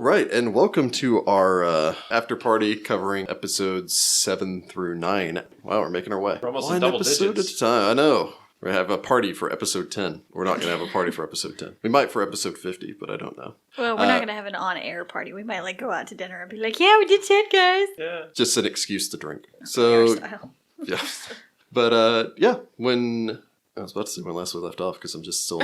right, and welcome to our after party covering episodes 7 through 9. Wow, we're making our way. We're almost One in double episode digits. at a time. I know. We're going to have a party for episode 10. We're not going to have a party for episode 10. We might for episode 50, but I don't know. Well, we're not going to have an on-air party. We might go out to dinner and be like, yeah, we did 10, guys. Yeah. Just an excuse to drink. Our So, style. yeah. But, when... I was about to say when last we left off, because I'm just still...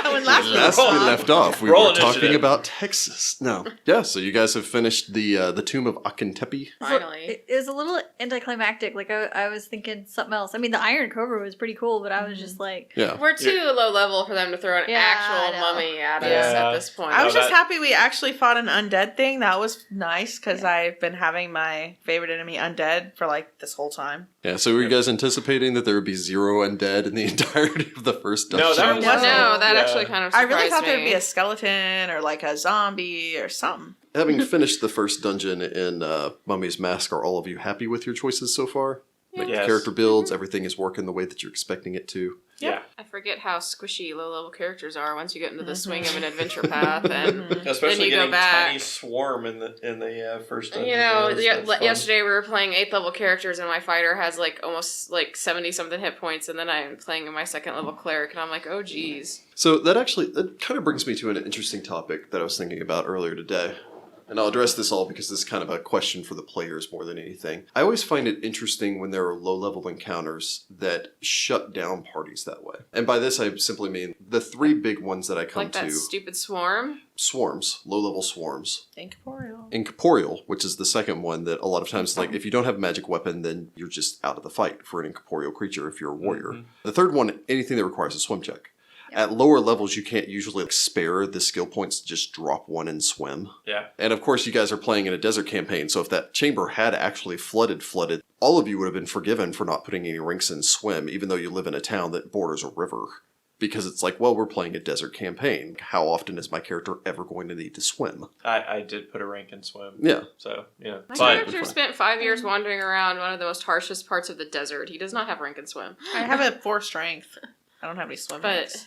When last we left off, we Roll were talking initiative. about Texas. No. Yeah, so you guys have finished the Tomb of Akentepe. Finally. It was a little anticlimactic. Like, I was thinking something else. I mean, the Iron Cobra was pretty cool, but I was just like... Yeah. We're too low level for them to throw an Yeah, I actual know. mummy at us Yeah. at this point. I was No, just that- happy we actually fought an undead thing. That was nice because I've been having my favorite enemy undead for like this whole time. Yeah, so were you guys anticipating that there would be 0 undead in the entirety of the first dungeon? No, that was... No, that Yeah. actually kind of I surprised really thought me. there'd be a skeleton or like a zombie or something. Having finished the first dungeon in Mummy's Mask, are all of you happy with your choices so far? Like Yes. character builds, everything is working the way that you're expecting it to. Yeah. I forget how squishy low-level characters are once you get into the swing of an adventure path, and Especially you go getting back. tiny swarm in the first dungeon. you know, That's fun. yesterday we were playing 8th level characters, and my fighter has like almost like 70-something hit points, and then I'm playing my 2nd level cleric, and I'm like, oh geez. So that kind of brings me to an interesting topic that I was thinking about earlier today. And I'll address this all because this is kind of a question for the players more than anything. I always find it interesting when there are low-level encounters that shut down parties that way. And by this, I simply mean the 3 big ones that I come Like that to. stupid swarm. Swarms, low-level swarms. Incorporeal. Incorporeal, which is the second one that a lot of times, like, if you don't have a magic weapon, then you're just out of the fight for an incorporeal creature if you're a warrior. Mhm. The third one, anything that requires a swim check. At lower levels, you can't usually spare the skill points to just drop one and swim. Yeah. And of course, you guys are playing in a desert campaign, so if that chamber had actually flooded, all of you would have been forgiven for not putting any ranks in swim, even though you live in a town that borders a river. Because it's like, well, we're playing a desert campaign. How often is my character ever going to need to swim? I did put a rank in swim. Yeah. So, yeah. My But character spent 5 years wandering around one of the most harshest parts of the desert. He does not have rank and swim. I have a 4 strength. I don't have any swim But ranks.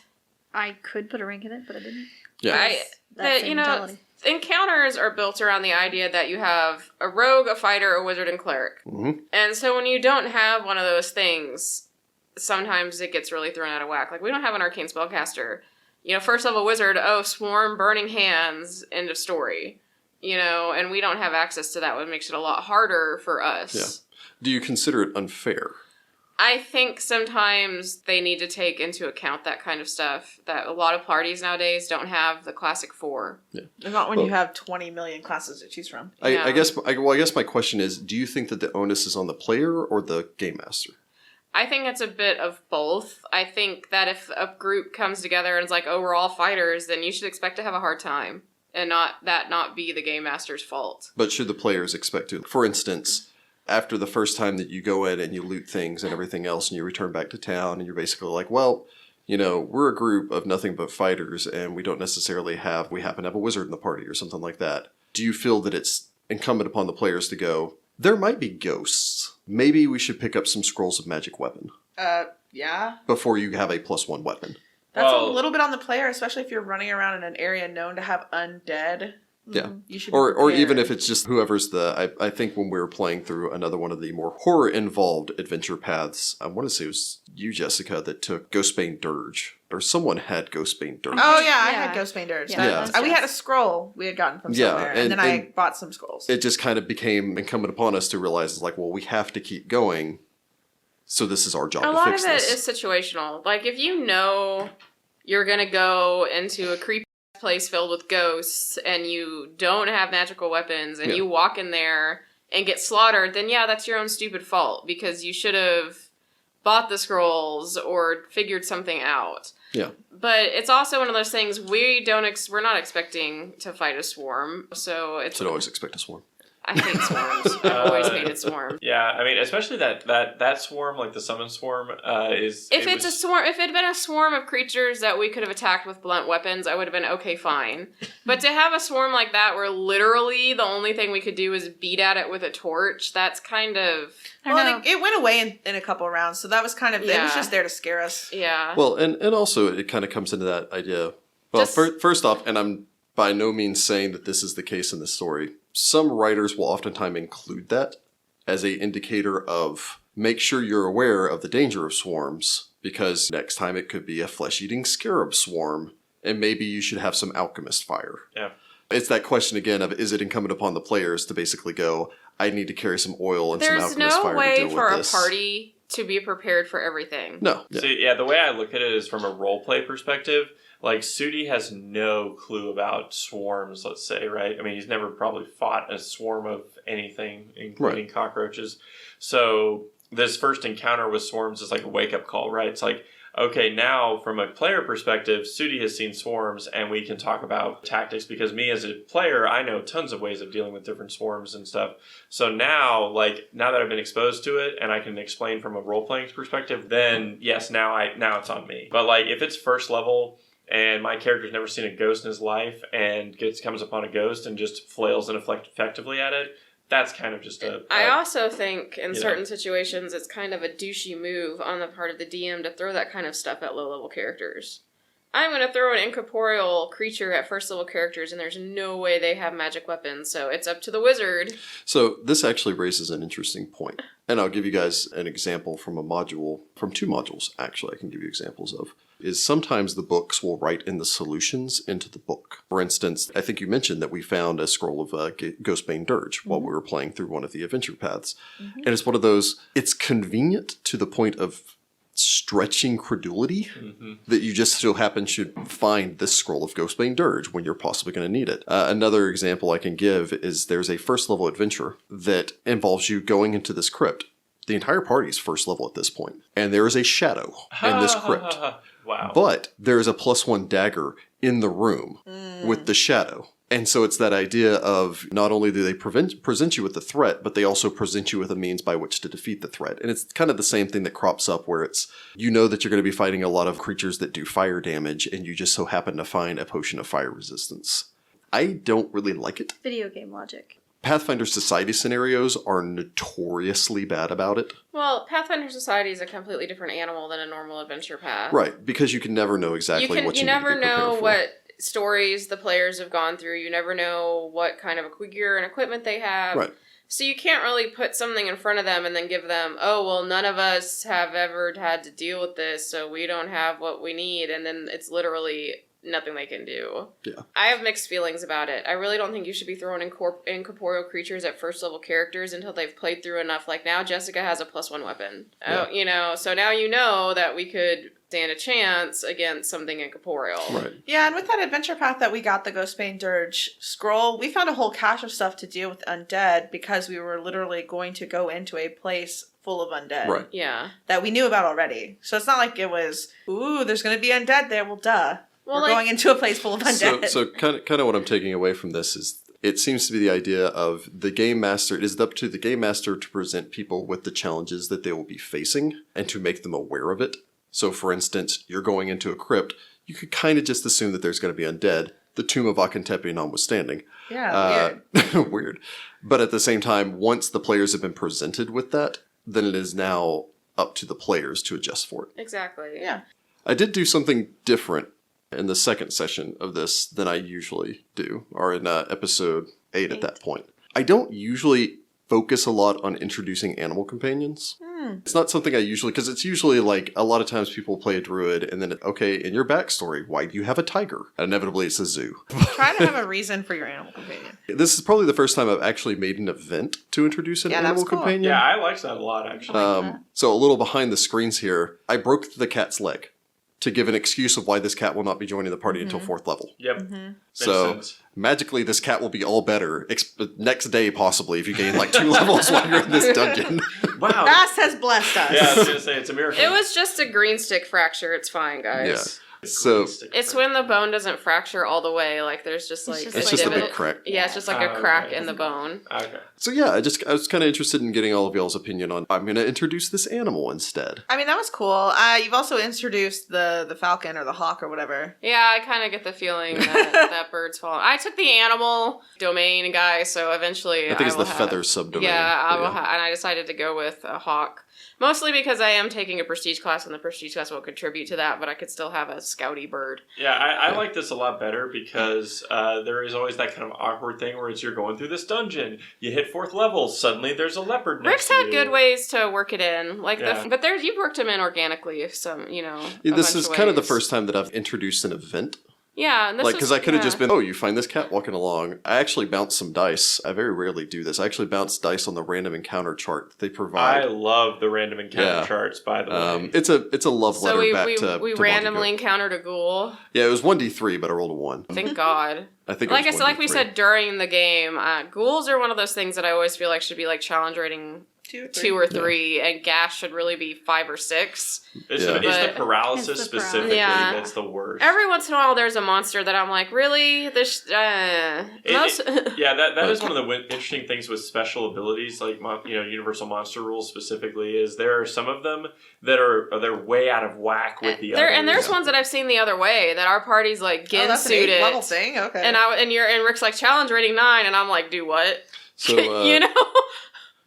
I could put a rank in it, but I didn't. Yeah. That's you know, mentality. encounters are built around the idea that you have a rogue, a fighter, a wizard, and cleric. Mm-hmm. And so when you don't have one of those things, sometimes it gets really thrown out of whack. Like, we don't have an arcane spellcaster. You know, 1st level wizard, swarm, burning hands, end of story. You know, and we don't have access to that, which makes it a lot harder for us. Yeah. Do you consider it unfair? I think sometimes they need to take into account that kind of stuff, that a lot of parties nowadays don't have the classic 4. Not when Well- you have 20 million classes to choose from. I Yeah. guess my question is, do you think that the onus is on the player or the game master? I think it's a bit of both. I think that if a group comes together and it's like, oh, we're all fighters, then you should expect to have a hard time. And not be the game master's fault. But should the players expect to? For instance, after the first time that you go in and you loot things and everything else and you return back to town and you're basically like, well, you know, we're a group of nothing but fighters and we don't necessarily we happen to have a wizard in the party or something like that. Do you feel that it's incumbent upon the players to go, there might be ghosts. Maybe we should pick up some scrolls of magic weapon Yeah. before you have a +1 weapon? That's Well- a little bit on the player, especially if you're running around in an area known to have undead. Yeah. You should be Or even prepared. if it's just whoever's I think when we were playing through another one of the more horror-involved adventure paths, I want to say it was you, Jessica, that took Ghostbane Dirge. Or someone had Ghostbane Dirge. Oh yeah, I Yeah. had Ghostbane Dirge. Yeah, Yeah. that's We had a just- scroll we had gotten from Yeah, somewhere, and then I and bought some scrolls. It just kind of became incumbent upon us to realize, it's like, well, we have to keep going, so this is our job A to lot fix of it this. is situational. Like, if you know you're going to go into a creepy place filled with ghosts and you don't have magical weapons and Yeah. you walk in there and get slaughtered, then yeah, that's your own stupid fault because you should have bought the scrolls or figured something out. Yeah. But it's also one of those things we're not expecting to fight a swarm, so it's Should always expect a swarm. I hate swarms. I've always hated swarms. yeah, I mean, especially that swarm, like the summon swarm, is... If it had been a swarm of creatures that we could have attacked with blunt weapons, I would have been okay, fine. But to have a swarm like that where literally the only thing we could do is beat at it with a torch, that's kind of... I don't know. Well, it went away in a couple rounds, so that was kind of it Yeah. was just there to scare us. Yeah. Well, and also it kind of comes into that idea. Well, Just- first off, and I'm by no means saying that this is the case in this story. Some writers will oftentimes include that as a indicator of make sure you're aware of the danger of swarms, because next time it could be a flesh-eating scarab swarm, and maybe you should have some alchemist fire. Yeah. It's that question again of, is it incumbent upon the players to basically go, I need to carry some oil and some alchemist There's fire no to way deal for with a this. party to be prepared for everything. No. Yeah. So yeah, the way I look at it is from a roleplay perspective. Like, Sudi has no clue about swarms, let's say, right? I mean, he's never probably fought a swarm of anything, including cockroaches. So this first encounter with swarms is like a wake-up call, right? It's like, okay, now from a player perspective, Sudi has seen swarms, and we can talk about tactics, because me as a player, I know tons of ways of dealing with different swarms and stuff. So now that I've been exposed to it, and I can explain from a role-playing perspective, then yes, now it's on me. But like, if it's first level, and my character's never seen a ghost in his life and comes upon a ghost and just flails and effectively at it, that's kind of just I also think in certain situations it's kind of a douchey move on the part of the DM to throw that kind of stuff at low-level characters. I'm going to throw an incorporeal creature at first-level characters, and there's no way they have magic weapons, so it's up to the wizard. So this actually raises an interesting point. And I'll give you guys an example from from 2 modules, actually, I can give you examples of. Is sometimes the books will write in the solutions into the book. For instance, I think you mentioned that we found a scroll of Ghostbane Dirge while we were playing through one of the adventure paths. And it's one of those, it's convenient to the point of stretching credulity that you just so happen should find this scroll of Ghostbane Dirge when you're possibly going to need it. Another example I can give is there's a first level adventure that involves you going into this crypt. The entire party is first level at this point, and there is a shadow in this crypt. Wow. But there is a +1 dagger in the room with the shadow. And so it's that idea of not only do they present you with the threat, but they also present you with a means by which to defeat the threat. And it's kind of the same thing that crops up where it's, you know that you're going to be fighting a lot of creatures that do fire damage, and you just so happen to find a potion of fire resistance. I don't really like it. Video game logic. Pathfinder Society scenarios are notoriously bad about it. Well, Pathfinder Society is a completely different animal than a normal adventure path. Right, because you can never know exactly what you need to be prepared for. You never know what stories the players have gone through. You never know what kind of gear and equipment they have. Right. So you can't really put something in front of them and then give them, oh, well, none of us have ever had to deal with this, so we don't have what we need. And then it's literally nothing they can do. Yeah. I have mixed feelings about it. I really don't think you should be throwing incorporeal creatures at first level characters until they've played through enough. Like, now Jessica has a +1 weapon. Yeah. So now you know that we could stand a chance against something incorporeal. Right. Yeah, and with that adventure path that we got, the Ghostbane Dirge scroll, we found a whole cache of stuff to deal with undead because we were literally going to go into a place full of undead. Right. Yeah. That we knew about already. So it's not like it was, ooh, there's going to be undead there. Well, duh. Well, We're going into a place full of undead. So kind of what I'm taking away from this is it seems to be the idea of the game master. It is up to the game master to present people with the challenges that they will be facing and to make them aware of it. So, for instance, you're going into a crypt. You could kind of just assume that there's going to be undead. The Tomb of Akentepe notwithstanding. Yeah, weird. Weird. But at the same time, once the players have been presented with that, then it is now up to the players to adjust for it. Exactly. Yeah. I did do something different in the second session of this than I usually do, or in episode 8 at that point. I don't usually focus a lot on introducing animal companions. It's not something I usually, because it's usually like a lot of times people play a druid and then, okay, in your backstory, why do you have a tiger? And inevitably it's a zoo. Try to have a reason for your animal companion. This is probably the first time I've actually made an event to introduce an animal cool. companion. Yeah, I liked that a lot, actually. So a little behind the screens here, I broke the cat's leg to give an excuse of why this cat will not be joining the party until 4th level. Yep. Makes So sense. magically this cat will be all better next day possibly if you gain like 2 levels while you're in this dungeon. Wow. Vast has blessed us. Yeah, I was going to say, it's a miracle. It was just a green stick fracture. It's fine, guys. So It's when the bone doesn't fracture all the way. Like, there's just like it's just a big crack. Yeah, it's just like a crack in the bone. Okay. So yeah, I was kind of interested in getting all of y'all's opinion on, I'm going to introduce this animal instead. I mean, that was cool. You've also introduced the falcon or the hawk or whatever. Yeah, I kind of get the feeling that that bird's falling. I took the animal domain guy, so eventually I think it's will the have- feather subdomain. Yeah, and I decided to go with a hawk. Mostly because I am taking a prestige class, and the prestige class will contribute to that, but I could still have a scouty bird. Yeah, I like this a lot better because there is always that kind of awkward thing where it's you're going through this dungeon, you hit 4th level, suddenly there's a leopard next Rick's to had you. good ways to work it in, like Yeah. but there's you've worked them in organically, some This is kind of the ways. first time that I've introduced an event. Yeah, and this Because I could have just been, oh, you find this cat walking along. I actually bounced some dice. I very rarely do this. I actually bounced dice on the random encounter chart that they provide. I love the random encounter Yeah. charts, by the way. It's a love So letter we back to we to randomly Montague. encountered a ghoul. Yeah, it was 1d3, but I rolled a 1. Thank God. I think Like it was like we 1d3. said during the game, ghouls are one of those things that I always feel like should be like challenge rating 2 or 3, and gas should really be 5 or 6. It's Yeah. the But- paralysis It's the specifically paralysis. that's the worst. Every once in a while, there's a monster that I'm like, really? This most. Yeah, that is one of the interesting things with special abilities, like Universal Monster Rules specifically, is there are some of them that they're way out of whack with the others. And there's ones that I've seen the other way that our party's like Oh, that's an Ginsuit 8th it, level thing? Okay. and Rick's like challenge rating 9, and I'm like, do what? So, you know.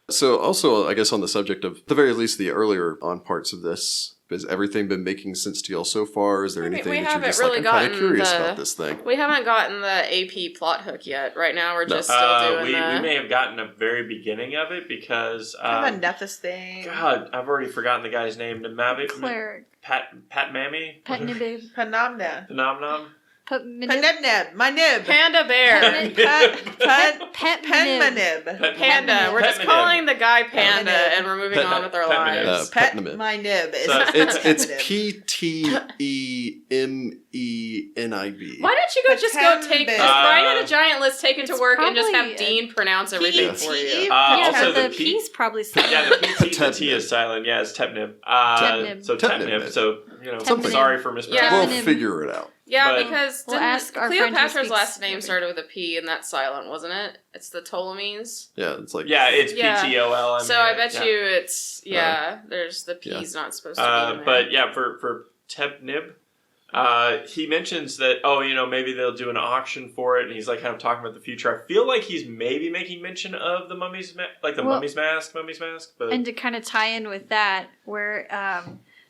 So also, I guess on the subject of, at the very least, the earlier on parts of this, has everything been making sense to y'all so far? Is there I mean, anything we that you're haven't just really like, I'm kind of gotten curious the- about this thing? We haven't gotten the AP plot hook yet. Right now, we're No. just still doing we the. may have gotten a very beginning of it because kind of a Nephis thing. God, I've already forgotten the guy's name. Cleric. Pat Mammy? Pet nib. Panamna. Nom Nom? Panebneb. My nib. Panda bear. Pet Penmanib. Panda. We're just calling the guy Panda, Pet- and we're moving Pet- on with our Pet- lives. Pet Petnamib. my nib. So- It's Petnamib. PTEMENIB. Why don't you go just go take Pet- write in a giant list, take it to It's work, and just probably have Dean pronounce everything for you. PTE? Yeah, Also, but the the P- P's probably silent. Yeah, the PT, the T Tepnib. is silent. Yeah, it's Tepnib. Tepnib. So Tepnib. Tepnib. So, Tepnib. sorry for mispronouncing. Yeah. We'll Tepnib. figure it out. Yeah, But- because We'll didn't ask our friend who Cleopatra's speaks last name everything. started with a P, and that's silent, wasn't it? It's the Ptolemies. Yeah, it's like Yeah, it's Yeah. PTOL. So I bet you it's there's the P's not supposed to be in there. But yeah, for Tepnib, he mentions that maybe they'll do an auction for it, and he's like kind of talking about the future. I feel like he's maybe making mention of the mummy's mummy's mask, but And to kind of tie in with that, where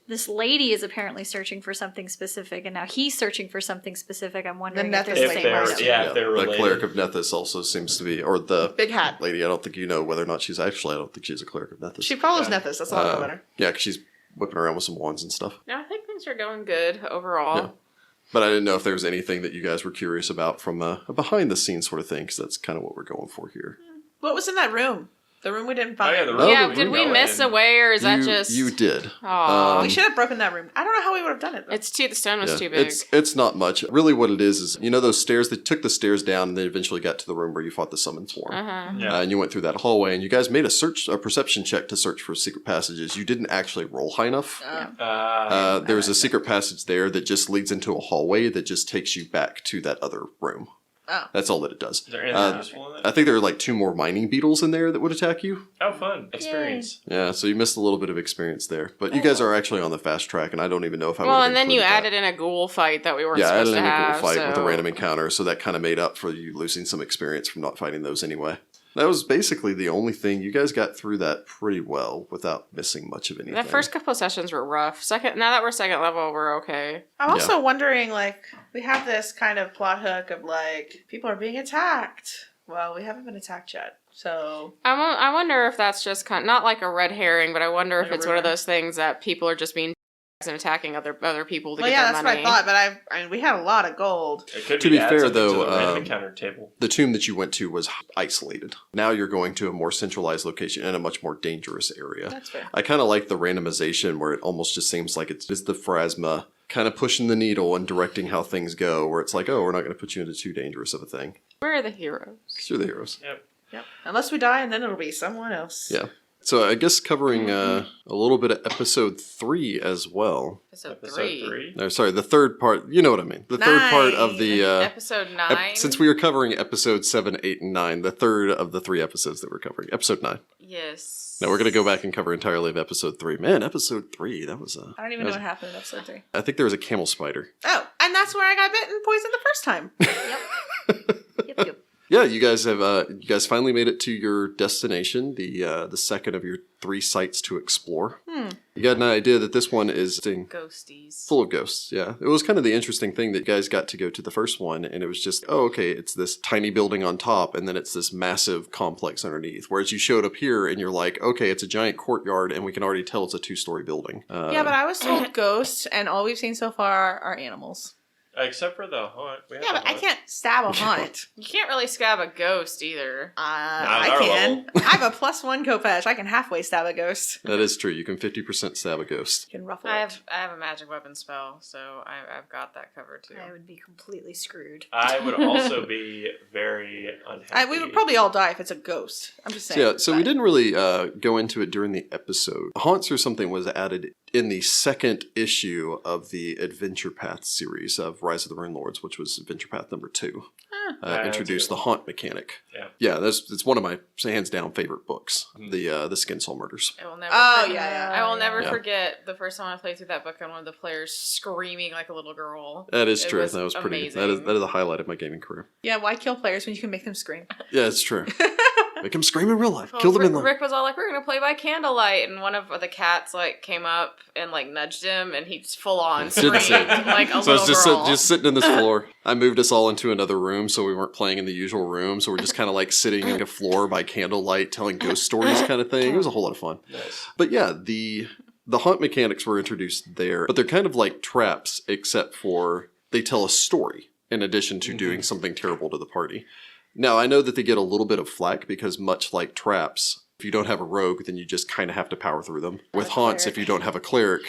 this lady is apparently searching for something specific, and now he's searching for something specific. I'm wondering The if they're Nethys the if same they're person. if they're the related. cleric of Nethys also seems to be, or the Big hat. lady. I don't think you know whether or not she's actually. I don't think she's a cleric of Nethys. She follows Yeah. Nephis. That's all that matter. Yeah, because she's whipping around with some wands and stuff. No, I think things are going good overall. Yeah. But I didn't know if there was anything that you guys were curious about from a behind the scenes sort of thing, because that's kind of what we're going for here. What was in that room? The room we didn't Oh find. yeah, the Oh, Yeah, the did room we go miss in. a way, or is that you, just? you did. Aw. We should have broken that room. I don't know how we would have done it. Though. It's the stone was Yeah, too big. It's not much. Really, what it is those stairs. They took the stairs down, and they eventually got to the room where you fought the summon swarm. Uh-huh. Yeah. And you went through that hallway, and you guys made a perception check to search for secret passages. You didn't actually roll high enough. There's a secret passage there that just leads into a hallway that just takes you back to that other room. Oh. That's all that it does. Is there anything useful in it? I think there are like 2 more mining beetles in there that would attack you. Oh, fun experience. Yeah, so you missed a little bit of experience there. But you guys are actually on the fast track, and I don't even know if I would Well, have and then you included that. added in a ghoul fight that we weren't Yeah, I supposed added to in a have. cool fight with a so- random encounter, so that kind of made up for you losing some experience from not fighting those anyway. That was basically the only thing. You guys got through that pretty well without missing much of anything. The first couple of sessions were rough. Now that we're second level, we're okay. I'm also wondering, we have this kind of plot hook of, people are being attacked. Well, we haven't been attacked yet, so... I wonder if that's just not like a red herring, but I wonder if Like a it's one of rumor. those things that people are just being and attacking other people to Well, get yeah, their that's money. what I thought, but I mean, we had a lot of gold. It could To be be add fair, something to though, the random encounter table. The tomb that you went to was isolated. Now you're going to a more centralized location in a much more dangerous area. That's fair. I kind of like the randomization where it almost just seems like it's the Pharasma kind of pushing the needle and directing how things go, where it's like, oh, we're not going to put you into too dangerous of a thing. Where are the heroes? 'Cause you're the heroes. Yep. Unless we die, and then it'll be someone else. Yeah. So I guess covering a little bit of episode 3 as well. Episode Episode 3. 3. No, sorry, the third part. You know what I mean. The third part of the... Episode 9. since we were covering episode 7, 8, and 9, the third of the 3 episodes that we're covering. Episode 9. Yes. Now we're going to go back and cover entirely of episode 3. Man, episode 3, that was a... I don't even know what happened in episode 3. I think there was a camel spider. Oh, and that's where I got bitten and poisoned the first time. Yep. Yeah, you guys finally made it to your destination, the second of your 3 sites to explore. You got an idea that this one is Ghosties. full of ghosts. Yeah, it was kind of the interesting thing that you guys got to go to the first one, and it was just, oh, okay, it's this tiny building on top, and then it's this massive complex underneath. Whereas you showed up here, and you're like, okay, it's a giant courtyard, and we can already tell it's a 2-story building. Yeah, but I was told ghosts, and all we've seen so far are animals. Except for the hunt. We have Yeah, the but I hunt. can't stab a hunt. You can't really stab a ghost either. I our can. level. I have a +1 Kopesh. I can halfway stab a ghost. That is true. You can 50% stab a ghost. You can ruffle I it. have a magic weapon spell, so I've got that covered too. I would be completely screwed. I would also be very unhappy. We would probably all die if it's a ghost. I'm just saying. Yeah, so we didn't really go into it during the episode. Haunts or something was added in the second issue of the Adventure Path series of Rise of the Rune Lords, which was Adventure Path number 2. Introduced the haunt mechanic. Yeah, it's one of my hands down favorite books. The Skin Soul Murders. I will never. Yeah. I will never Yeah. forget the first time I played through that book and one of the players screaming like a little girl. That is It true. was That was pretty. amazing. That is a highlight of my gaming career. Yeah, why kill players when you can make them scream? Yeah, it's true. Make them scream in real life. Well, Kill them in life. Rick was all like, "We're gonna play by candlelight," and one of the cats like came up and like nudged him, and he's full on Didn't screamed see it. like a So little it's girl. just sitting in this floor. I moved us all into another room, so we weren't playing in the usual room. So we're just kind of like sitting on a floor by candlelight, telling ghost stories, kind of thing. It was a whole lot of fun. Nice. But yeah, the haunt mechanics were introduced there, but they're kind of like traps, except for they tell a story in addition to doing something terrible to the party. Now, I know that they get a little bit of flack because much like traps, if you don't have a rogue, then you just kind of have to power through them. With haunts, if you don't have a cleric,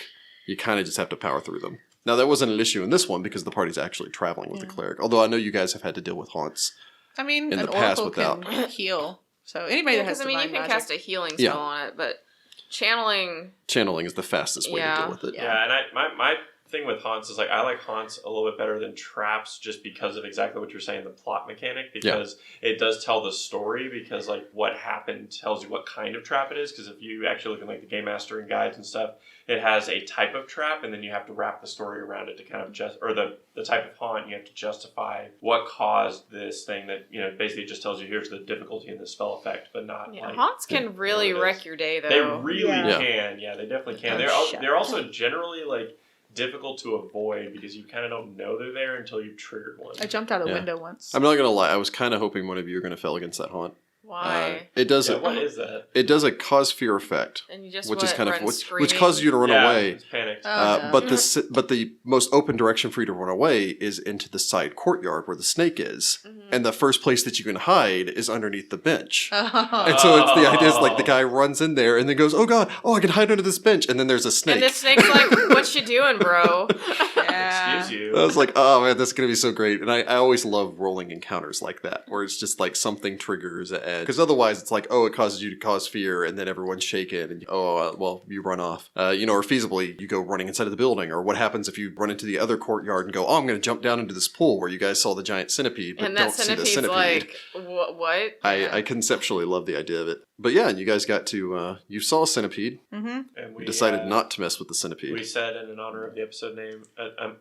you kind of just have to power through them. Now, that wasn't an issue in this one because the party's actually traveling with the cleric, although I know you guys have had to deal with haunts. I mean, In an the past oracle without- can heal. So anybody that has because I mean, you divine can magic. cast a healing Yeah. spell on it, but channeling. Channeling is the fastest way to Yeah. deal with it. Yeah, and my thing with haunts is like I like haunts a little bit better than traps just because of exactly what you're saying, the plot mechanic, because it does tell the story, because like what happened tells you what kind of trap it is, because if you actually look at like the Gamemaster and guides and stuff, it has a type of trap, and then you have to wrap the story around it to kind of or the type of haunt, you have to justify what caused this thing that, you know, basically just tells you here's the difficulty in the spell effect, but not Yeah, like haunts can really what it is. wreck your day, though. They really Yeah. can. Yeah, they definitely can. Oh, They're also generally like difficult to avoid because you kind of don't know they're there until you've triggered one. I jumped out a Yeah. window once. I'm not going to lie, I was kind of hoping one of you were going to fail against that haunt. Why? It does Yeah, what is that? it does a cause fear effect, And you just which is went, kind of run which screaming? causes you to run Yeah, away. it's panicked. Oh, no. But the most open direction for you to run away is into the side courtyard where the snake is, and the first place that you can hide is underneath the bench. Oh. And so it's the idea is like the guy runs in there and then goes, "Oh God, oh I can hide under this bench," and then there's a snake. And the snake's like, "What you doing, bro?" Yeah. Excuse you. I was like, oh man, that's gonna be so great. And I always love rolling encounters like that, where it's just like something triggers at because otherwise it's like, oh, it causes you to cause fear, and then everyone's shaken, and well, you run off. Or feasibly, you go running inside of the building. Or what happens if you run into the other courtyard and go, oh, I'm gonna jump down into this pool where you guys saw the giant centipede, but And don't that see the centipede's centipede. like, "What?" I conceptually love the idea of it. But yeah, and you guys got to, you saw a centipede, And you we decided not to mess with the We centipede. said in honor of the episode name,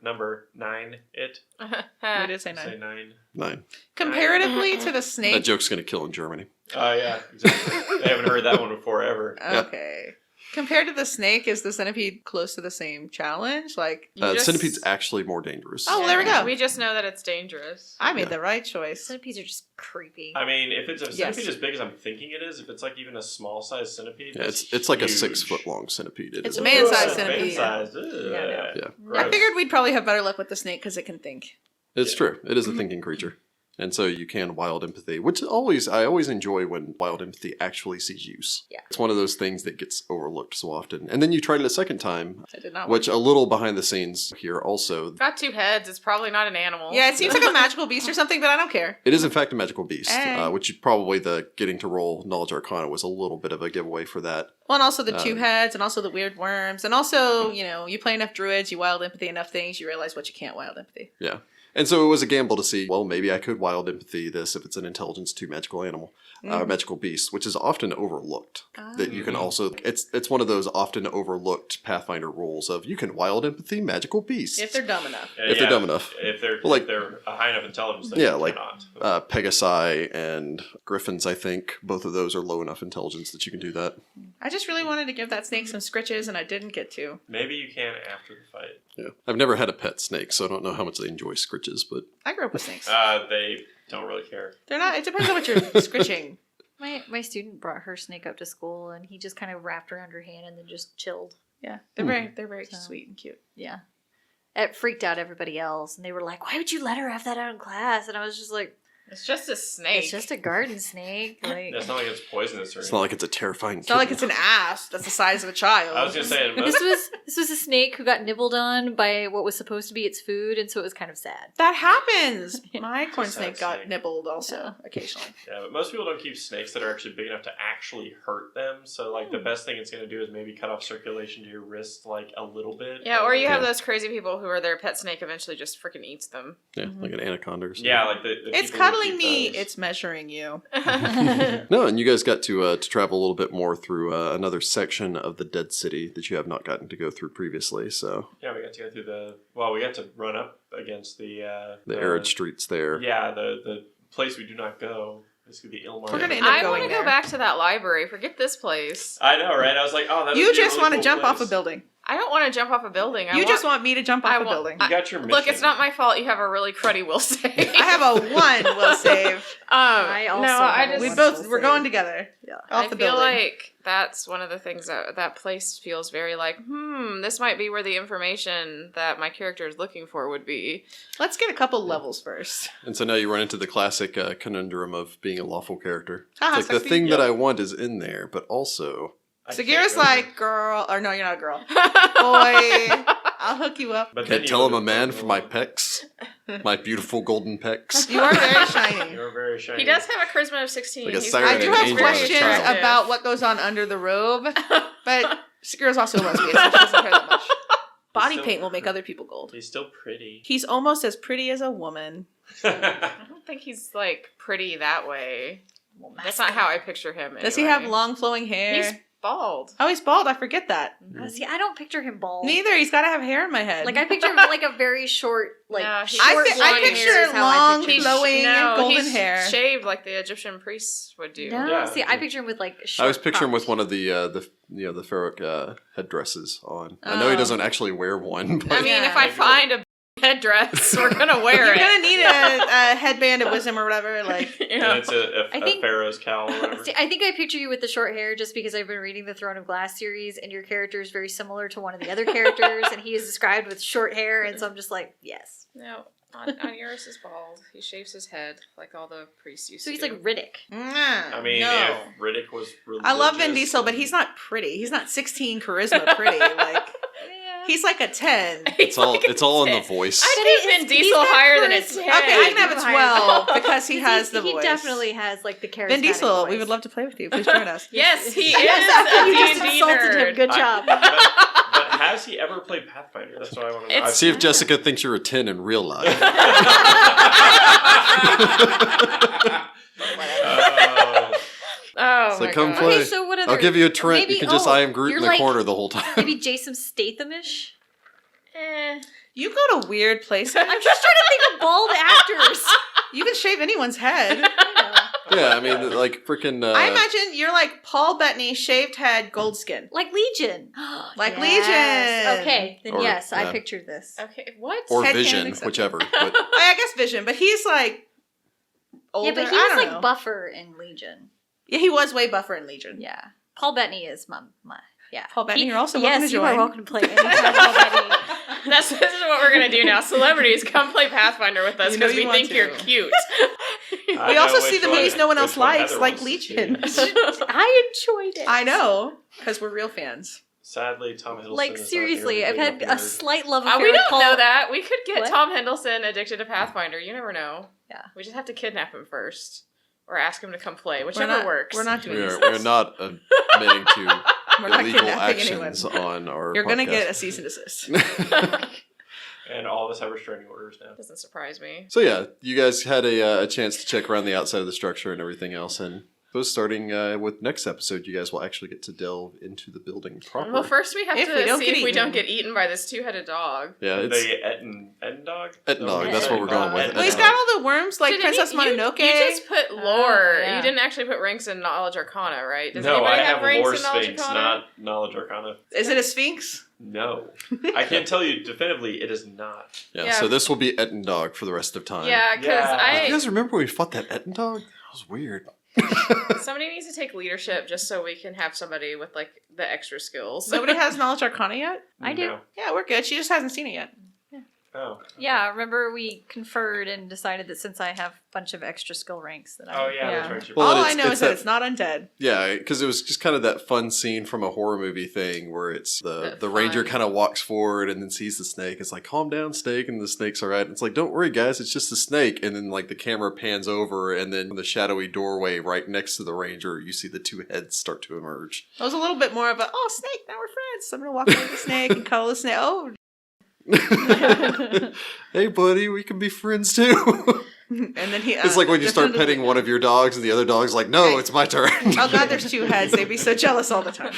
number 9, We did say say 9. 9. 9. Comparatively to the That snake. joke's gonna kill in Germany. Oh yeah, exactly. They haven't heard that one before ever. Okay. Compared to the snake, is the centipede close to the same challenge? Like, You just- Centipede's actually more dangerous. Oh, there we go. We just know that it's dangerous. I made Yeah. the right choice. Centipedes are just creepy. I mean, if it's a Yes. centipede as big as I'm thinking it is, if it's like even a small size centipede, Yeah, that's it's like a huge. 6 foot long centipede. It It's is a man-sized Ugh, centipede. Man-sized. Yeah. Yeah. I figured we'd probably have better luck with the snake because it can think. It's Yeah. true. It is a thinking creature. And so you can wild empathy, which I always enjoy when wild empathy actually sees use. Yeah. It's one of those things that gets overlooked so often. And then you tried it a second time, I did not. which a little behind the scenes here also. Got 2 heads. It's probably not an animal. Yeah, it seems like a magical beast or something, but I don't care. It is in fact a magical beast, Hey. which probably the getting to roll Knowledge Arcana was a little bit of a giveaway for that. Well, and also the two heads, and also the weird worms, and also, you play enough druids, you wild empathy enough things, you realize what you can't wild empathy. Yeah. And so it was a gamble to see, well, maybe I could wild empathy this if it's an intelligence 2 magical animal, magical beast, which is often overlooked. That you can also, it's one of those often overlooked Pathfinder rules of you can wild empathy magical beasts. If they're dumb enough. If they're dumb enough. If they're a high enough intelligence, then you cannot. Pegasi and Griffins, I think, both of those are low enough intelligence that you can do that. I just really wanted to give that snake some scritches, and I didn't get to. Maybe you can after the fight. Yeah. I've never had a pet snake, so I don't know how much they enjoy scritches, but... I grew up with snakes. They don't really care. They're not, it depends on what you're scritching. My student brought her snake up to school, and he just kind of wrapped around her hand and then just chilled. Yeah, they're very sweet and cute. Yeah. It freaked out everybody else, and they were like, why would you let her have that out in class? And I was just like... It's just a snake. It's just a garden snake. Like, it's not like it's poisonous or It's not like it's a terrifying It's not like it's an ass that's the size of a child. I was going to say... This was a snake who got nibbled on by what was supposed to be its food, and so it was kind of sad. That happens! My corn Sad snake got snake. nibbled also, occasionally. Yeah, but most people don't keep snakes that are actually big enough to actually hurt them. So, like, the best thing it's going to do is maybe cut off circulation to your wrist, like, a little bit. Yeah, or you have those crazy people who are their pet snake eventually just freaking eats them. Yeah, like an anaconda or something. Yeah, like the It's people who cuddling keep me, those. it's measuring you. No, and you guys got to travel a little bit more through another section of the Dead City that you have not gotten to go through previously, so... Yeah, we got to go through we got to run up against the arid streets there. Yeah, the place we do not go. Basically the Ilmar. We're gonna end up I want going to go there. back to that library. Forget this place. I know, right? I was like, oh, that You would be a just really want to cool jump off place. a building. I don't want to jump off a building. You just want me to jump off a building. You got your mission. Look, it's not my fault you have a really cruddy will save. I have a 1 will save. I also have a We one both, will we're save. going together. Yeah. Off I the feel building. like that's one of the things that place feels very like, this might be where the information that my character is looking for would be. Let's get a couple levels first. And so now you run into the classic conundrum of being a lawful character. Ah, It's like the sexy. thing that I want is in there, but also... I So can't Sagira's remember. like, girl, or no, you're not a girl. Boy, I'll hook you up. But then Can't you tell I'm go a to man the for my world. pecs. My beautiful golden pecs. You are very shiny. You're very shiny. He does have a charisma of 16. Like a He's siren I and do an have angel as a questions child. about what goes on under the robe, but Sagira's also a lesbian, so she doesn't care that much. Body still paint will make pretty. other people gold. He's still pretty. He's almost as pretty as a woman. I don't think he's like pretty that way. That's not how I picture him. Does he anyway. have long flowing hair? He's bald. Oh, he's bald. I forget that. See, I don't picture him bald. Neither. He's got to have hair in my head. Like I picture him like a very short, like No, he's- short I blonde hair picture is how I long, picture him. flowing, golden he's hair. shaved like the Egyptian priests would do. No, Yeah. see, I picture him with like. Short I was picturing with cropped- one of the pharaoh headdresses on. I know he doesn't actually wear one, but I mean, Yeah. if I find a headdress, we're gonna wear You're it. gonna need a headband of wisdom or whatever. Like, You And know? it's I a think- pharaoh's cowl or whatever. See, I think I picture you with the short hair just because I've been reading the Throne of Glass series, and your character is very similar to one of the other characters, and he is described with short hair, and so I'm just like, yes. No, Onuris is bald. He shaves his head like all the priests used So to. he's do. like Riddick. I mean, no. if Riddick was religious... I love Vin Diesel, but he's not pretty. He's not 16 charisma pretty. Like, he's like a 10. it's all in the voice. I'd give Vin Diesel higher than a 10. Okay, I can have a 12 because he has the He voice. definitely has like the charismatic Vin Diesel, we voice. would love to play with you. Please join us. Yes, he is You a just D&D insulted him. nerd. Good job. But has he ever played Pathfinder? That's what I want to know. It's- See if Jessica thinks you're a 10 in real life. Oh It's my like, come God. play. Okay, so what other? I'll give you a Trent. maybe- You can just oh, I am Groot you're in the like- corner the whole time. Maybe Jason Statham-ish? Eh. You go to weird places. I'm just trying to think of bald actors. You can shave anyone's head. Yeah, I mean, like freaking. I imagine you're like Paul Bettany, shaved head, gold skin. Like Legion. Like Yes. Legion. Okay, then Or- yes, I yeah. pictured this. Okay, what? or Headcanon Vision, accepted. whichever. But I guess Vision, but he's like older. Yeah, but he I was don't like know. buffer in Legion. Yeah, he was way buffer in Legion. Yeah. Paul Bettany is my yeah. Paul Bettany, you're also welcome yes, to you join. are welcome to play anytime, Paul Bettany. This is what we're gonna do now. Celebrities, come play Pathfinder with us You know because you we want think to. you're cute. We also see the movies no one else likes, like Heather Legion. wants to see. I enjoyed it. I know, because we're real fans. Sadly, Tom Hiddleston Like is not seriously, nearly I've big had enough a nerd. slight love affair We with don't Paul. know that. We could get What? Tom Hiddleston addicted to Pathfinder. You never know. Yeah. We just have to kidnap him first. Or ask him to come play, We're whichever not, works. We're not doing we this. are not admitting to We're not illegal kidnapping anyone. actions on our You're gonna podcast. get a cease and desist. And all of us have restraining orders now. Doesn't surprise me. So yeah, you guys had a chance to check around the outside of the structure and everything else, and suppose starting with next episode, you guys will actually get to delve into the building proper. Well, first we have If to we don't see get if we eaten. don't get eaten by this two-headed dog. yeah, it's The Etten dog? Etten dog, that's what we're going with. Well, he's got all the worms like Didn't Princess you- Mononoke. You just put lore. yeah. You didn't actually put ranks in Knowledge Arcana, right? Does No, anybody I have ranks lore in Knowledge sphinx, Arcana? not knowledge arcana. Is it a sphinx? No. I can tell you definitively it is not. Yeah, Yeah. so this will be Etten dog for the rest of time. Yeah, because Yeah. You guys remember when we fought that Etten dog? That was weird. somebody needs to take leadership just so we can have somebody with like the extra skills. Nobody has knowledge arcana yet? I do. No. Yeah, we're good. She just hasn't seen it yet. Oh. Yeah, remember we conferred and decided that since I have a bunch of extra skill ranks that Oh, I yeah, Yeah. that's right. You're Well, All and I it's- know it's is that that- it's not undead. Yeah, because it was just kind of that fun scene from a horror movie thing where it's the That ranger fun. kind of walks forward and then sees the snake. It's like, calm down, snake, and the snake's all right. And it's like, don't worry, guys, it's just a snake. And then like the camera pans over, and then from the shadowy doorway right next to the ranger, you see the two heads start to emerge. It was a little bit more of a, oh, snake, now we're friends. I'm going to walk over the snake and cuddle the snake. Oh. Hey, buddy, we can be friends too. And then he. It's like when you start definitely- petting one of your dogs, and the other dog's like, no, it's my turn. Oh, God, there's two heads. They'd be so jealous all the time.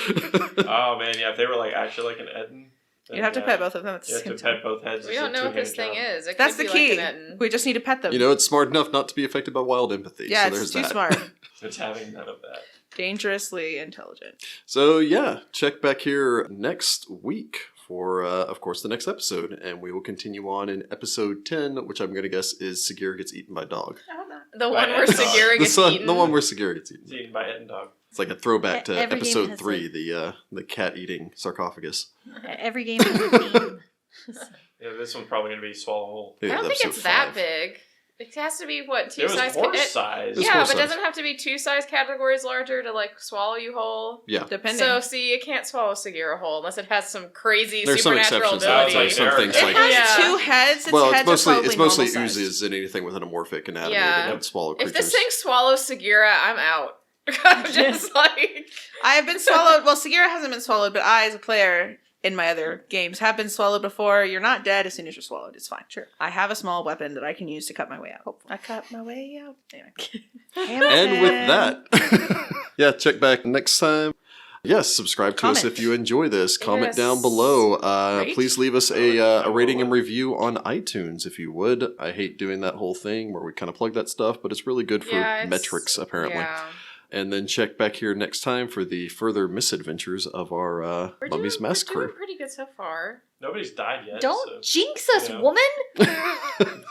Oh, man, yeah, if they were like actually like an Etten. then, You'd have to yeah, pet both of them at the You have same to time. pet both heads. We It's a don't know what this two-handed thing job. is. It That's could the be key. Like an We just need to pet them. You know, it's smart enough not to be affected by wild empathy. yeah, so there's it's too that. smart. It's having none of that. Dangerously intelligent. So yeah, check back here next week for, of course, the next episode, and we will continue on in episode 10, which I'm going to guess is Sagira gets eaten by dog. the one Right. where Sagira gets eaten. The one where Sagira gets eaten. It's eaten by Etten dog. It's like a throwback to Every game episode has 3, the cat eating sarcophagus. Every game has a theme. Yeah, this one's probably going to be swallow whole. Yeah, I don't think episode it's that 5. big. It has to be what, two It was size? horse it- size. It's Yeah, horse but size. doesn't have to be two size categories larger to like swallow you whole. Yeah. Depending. So see, it can't swallow Sagira whole unless it has some crazy There's some supernatural exceptions. Though. ability. Like some things it like has Yeah. two heads. Its well, heads it's are probably mostly normal sized. oozes and anything with an amorphic anatomy Yeah. that can swallow creatures. If this thing swallows Sagira, I'm out. I'm just like, I have been swallowed. Well, Sagira hasn't been swallowed, but I, as a player in my other games, have been swallowed before. You're not dead as soon as you're swallowed. It's fine. Sure. I have a small weapon that I can use to cut my way out. Hopefully. I cut my way out. Anyway. And with that, yeah, check back next time. Yes, subscribe to us Comment. if you enjoy this. Comment Yes. down below. Rate. Please leave us a rating and review on iTunes if you would. I hate doing that whole thing where we kind of plug that stuff, but it's really good for yeah, it's- metrics, apparently. Yeah. And then check back here next time for the further misadventures of our Mummy's Mask We're crew. doing pretty good so far. Nobody's died yet. Don't so. jinx us, you know. woman!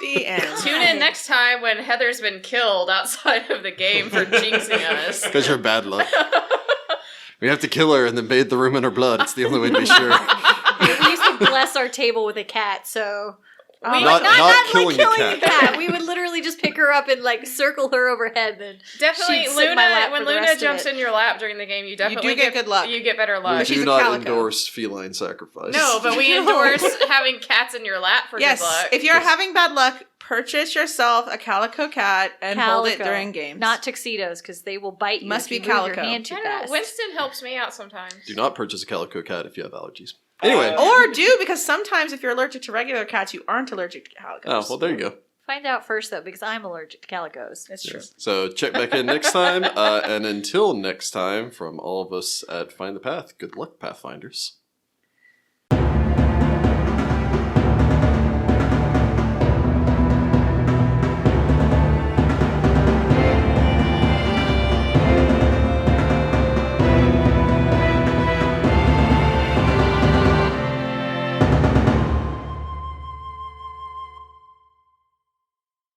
The end. Tune in next time when Heather's been killed outside of the game for jinxing us. Because you're bad luck. We have to kill her and then bathe the room in her blood. It's the only way to be sure. We used to bless our table with a cat, so We- Not like killing a cat. We would literally just pick her up and like circle her overhead. Then Definitely, she'd sit in my Luna. lap When for the Luna rest of jumps it. in your lap during the game, you definitely get good luck. You get better We luck. she's do a not calico. endorse feline sacrifice. No, but we endorse having cats in your lap for Yes, good luck. if you're having bad luck, purchase yourself a calico cat and hold it Calico, during games. not tuxedos, because they will bite you. Must if be you move your calico. hand too I don't know. fast. Winston helps me out sometimes. Do not purchase a calico cat if you have allergies. Anyway. Or do, because sometimes if you're allergic to regular cats, you aren't allergic to calicos. Oh, well, there you go. Find out first though, because I'm allergic to calicos. That's true. Yes. So check back in next time. And until next time, from all of us at Find the Path, good luck, Pathfinders.